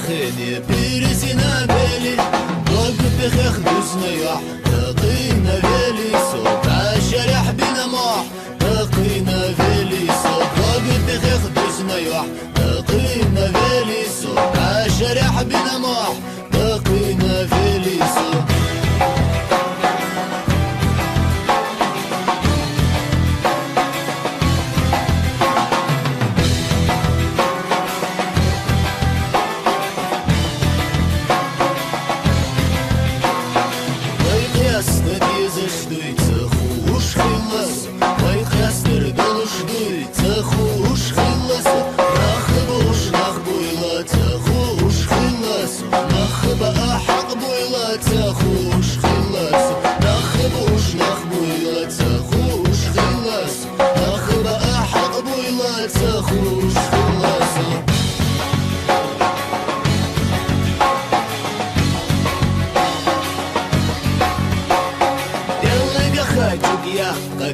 خيني بيرزينا بالي ضوق بخيخ بزنيح تقينا فيلي صوت عالشرح بنا موح تقينا فيلي صوت ضوق بخيخ بزنيح تقينا فيلي صوت عالشرح بنا موح تقينا فيلي صوت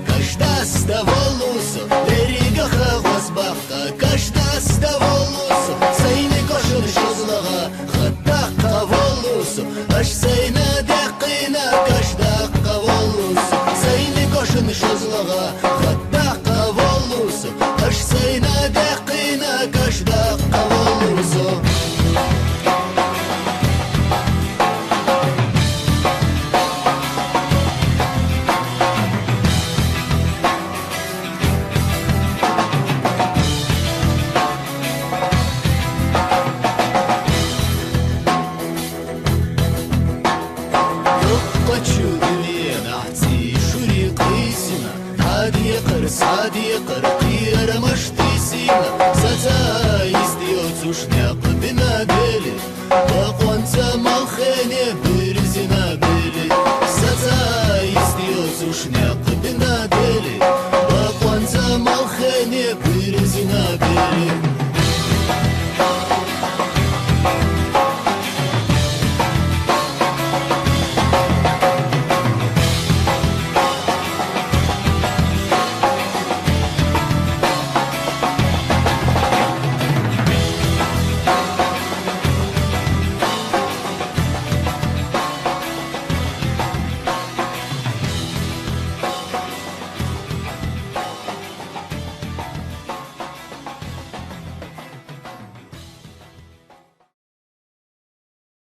Каждая ставолусу, берега хавасбака, каждая ставолусу, сайны кошын шозлага, хатта каволусу, аш сайна декина, каждая каволусу, сайны кошын шозлага, хатта каволусу, аш сайна декина, каждая каволусу. صديق رقير مشتي سينا ستا يستيوت وشناق بنا قلي